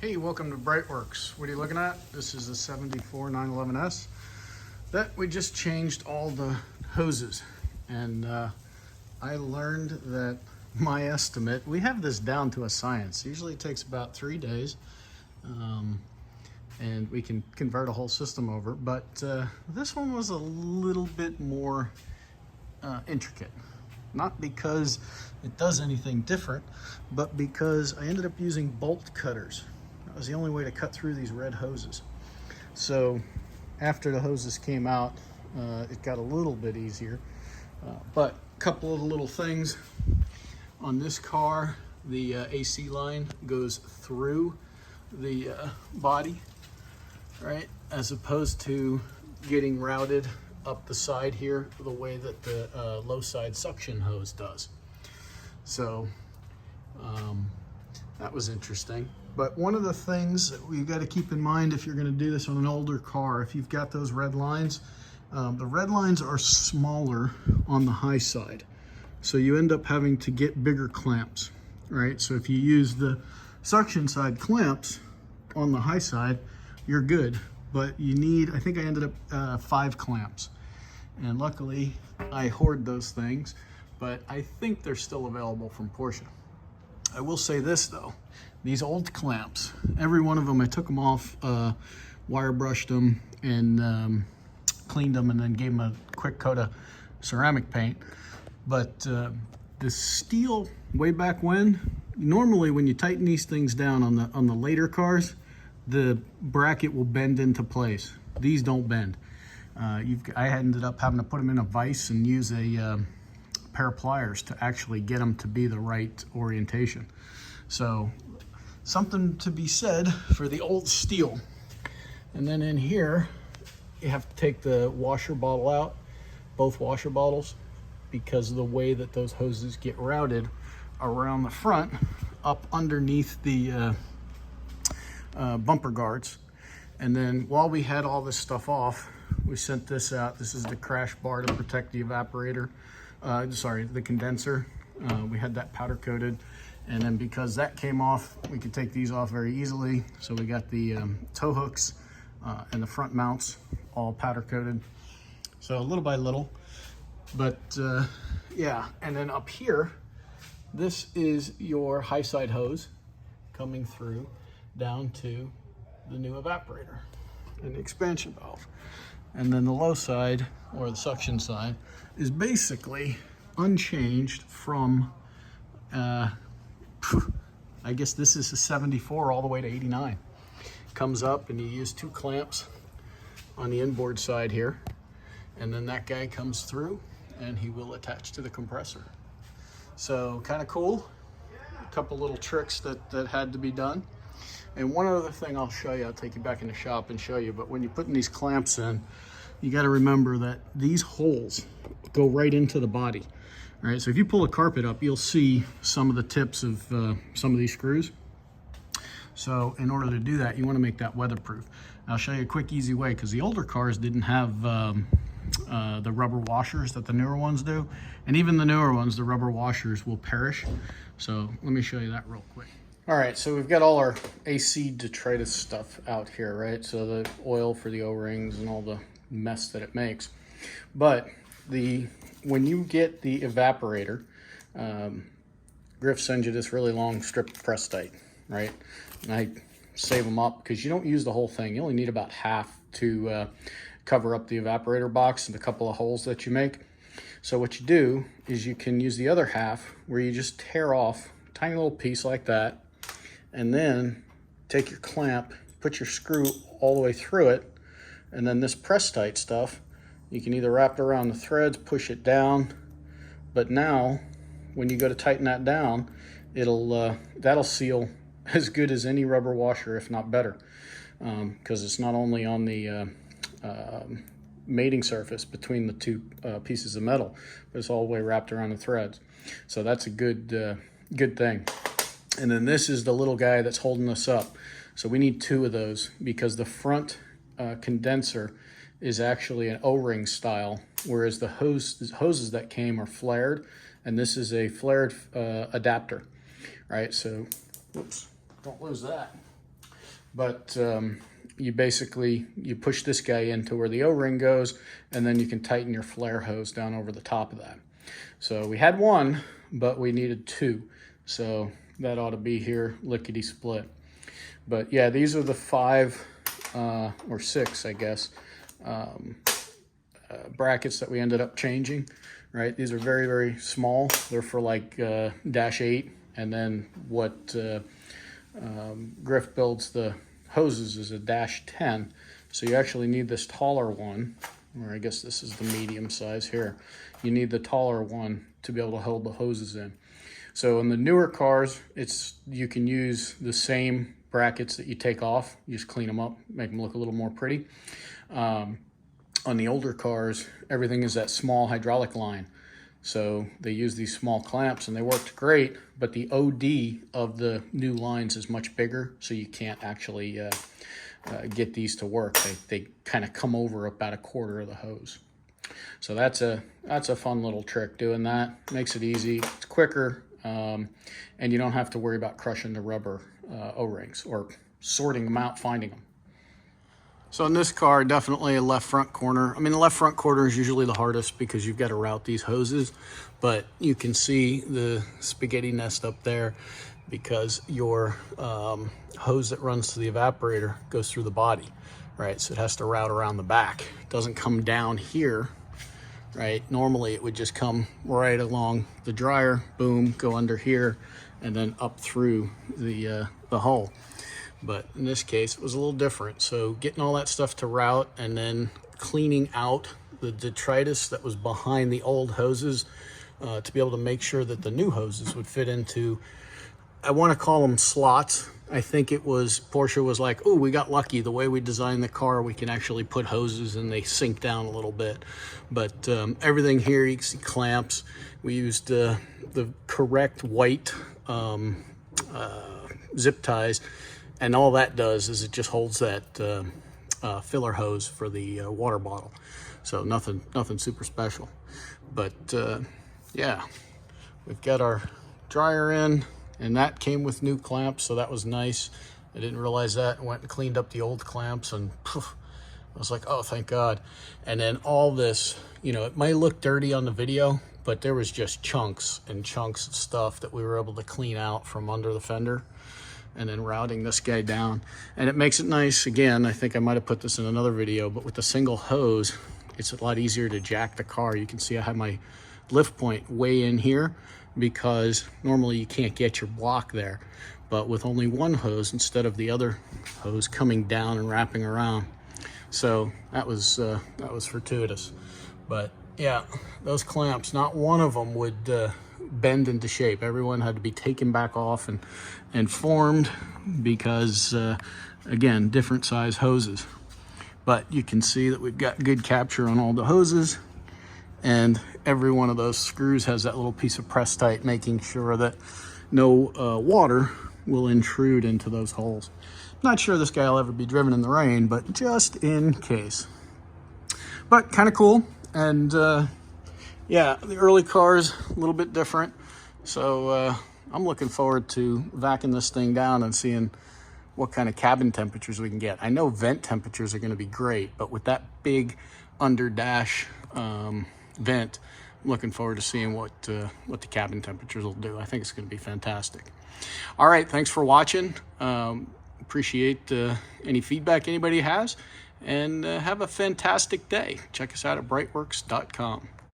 Hey, welcome to BreitWerks. What are you looking at? This is the 74 911S that we just changed all the hoses. And I learned that my estimate, we have this down to a science. Usually it takes about 3 days and we can convert a whole system over. But this one was a little bit more intricate. Not because it does anything different, but because I ended up using bolt cutters. That was the only way to cut through these red hoses. So after the hoses came out, it got a little bit easier. But a couple of little things. On this car, the AC line goes through the body, right? As opposed to getting routed up the side here the way that the low side suction hose does. So that was interesting. But one of the things that we've got to keep in mind if you're going to do this on an older car, if you've got those red lines, the red lines are smaller on the high side. So you end up having to get bigger clamps, right? So if you use the suction side clamps on the high side, you're good. But you need, I think I ended up 5 clamps. And luckily I hoard those things, but I think they're still available from Porsche. I will say this though, these old clamps, every one of them, I took them off, wire brushed them and cleaned them and then gave them a quick coat of ceramic paint. But the steel way back when, normally when you tighten these things down on the later cars, the bracket will bend into place. These don't bend. I ended up having to put them in a vise and use a pair of pliers to actually get them to be the right orientation. So something to be said for the old steel. And then in here, you have to take the washer bottle out, both washer bottles, because of the way that those hoses get routed around the front, up underneath the bumper guards. And then while we had all this stuff off, we sent this out. This is the crash bar to protect the evaporator, the condenser. We had that powder coated. And then because that came off, we could take these off very easily. So we got the tow hooks and the front mounts all powder coated. So little by little, but yeah. And then up here, this is your high side hose coming through down to the new evaporator and the expansion valve. And then the low side, or the suction side, is basically unchanged from, I guess this is a 74 all the way to 89. Comes up and you use 2 clamps on the inboard side here. And then that guy comes through and he will attach to the compressor. So kind of cool. A couple little tricks that had to be done. And one other thing I'll show you, I'll take you back in the shop and show you, but when you're putting these clamps in, you got to remember that these holes go right into the body, right? So if you pull a carpet up, you'll see some of the tips of some of these screws. So in order to do that, you want to make that weatherproof. I'll show you a quick, easy way, because the older cars didn't have the rubber washers that the newer ones do. And even the newer ones, the rubber washers will perish. So let me show you that real quick. All right, so we've got all our AC detritus stuff out here, right? So the oil for the O-rings and all the mess that it makes. But when you get the evaporator, Griff sends you this really long strip of Prestite, right? And I save them up because you don't use the whole thing. You only need about half to cover up the evaporator box and a couple of holes that you make. So what you do is you can use the other half where you just tear off a tiny little piece like that, and then take your clamp, put your screw all the way through it, and then this Prestite stuff, you can either wrap it around the threads, push it down, but now when you go to tighten that down, that'll seal as good as any rubber washer, if not better, because it's not only on the mating surface between the 2 pieces of metal, but it's all the way wrapped around the threads. So that's a good thing. And then this is the little guy that's holding us up. So we need 2 of those because the front condenser is actually an O-ring style, whereas the hoses that came are flared, and this is a flared adapter, right? So, whoops, don't lose that. but you basically, you push this guy into where the O-ring goes, and then you can tighten your flare hose down over the top of that. So we had one, but we needed two. So that ought to be here, lickety split. But yeah, these are the 5 or 6, I guess, brackets that we ended up changing, right? These are very, very small. They're for like -8, and then what Griff builds the hoses is a -10. So you actually need this taller one, or I guess this is the medium size here. You need the taller one to be able to hold the hoses in. So in the newer cars, you can use the same brackets that you take off. You just clean them up, make them look a little more pretty. On the older cars, everything is that small hydraulic line. So they use these small clamps and they worked great, but the OD of the new lines is much bigger, so you can't actually get these to work. They kind of come over about 1/4 of the hose. So that's a fun little trick. Doing that makes it easy. It's quicker, and you don't have to worry about crushing the rubber O-rings or sorting them out, finding them. So in this car, definitely a left front corner. I mean, the left front corner is usually the hardest because you've got to route these hoses, but you can see the spaghetti nest up there because your hose that runs to the evaporator goes through the body, right? So it has to route around the back. It doesn't come down here, right? Normally it would just come right along the dryer, boom, go under here, and then up through the hull. But in this case, it was a little different. So getting all that stuff to route and then cleaning out the detritus that was behind the old hoses to be able to make sure that the new hoses would fit into, I want to call them slots. I think it was, Porsche was like, oh, we got lucky. The way we designed the car, we can actually put hoses and they sink down a little bit. But everything here, you can see clamps. We used the correct white zip ties. And all that does is it just holds that filler hose for the water bottle. So nothing super special. But yeah, we've got our dryer in, and that came with new clamps, so that was nice. I didn't realize that, and went and cleaned up the old clamps, and poof, I was like, oh, thank God. And then all this, you know, it might look dirty on the video, but there was just chunks and chunks of stuff that we were able to clean out from under the fender, and then routing this guy down. And it makes it nice. Again, I think I might have put this in another video, but with the single hose, it's a lot easier to jack the car. You can see I have my lift point way in here because normally you can't get your block there. But with only one hose instead of the other hose coming down and wrapping around. So that was fortuitous. But yeah, those clamps, not one of them would bend into shape. Everyone had to be taken back off and formed because again, different size hoses. But you can see that we've got good capture on all the hoses, and every one of those screws has that little piece of press tight, making sure that no water will intrude into those holes. Not sure this guy will ever be driven in the rain, but just in case. But kind of cool. And yeah, the early cars, a little bit different. So I'm looking forward to vacuuming this thing down and seeing what kind of cabin temperatures we can get. I know vent temperatures are going to be great, but with that big under dash vent, I'm looking forward to seeing what the cabin temperatures will do. I think it's going to be fantastic. All right, thanks for watching. Appreciate any feedback anybody has, and have a fantastic day. Check us out at BreitWerks.com.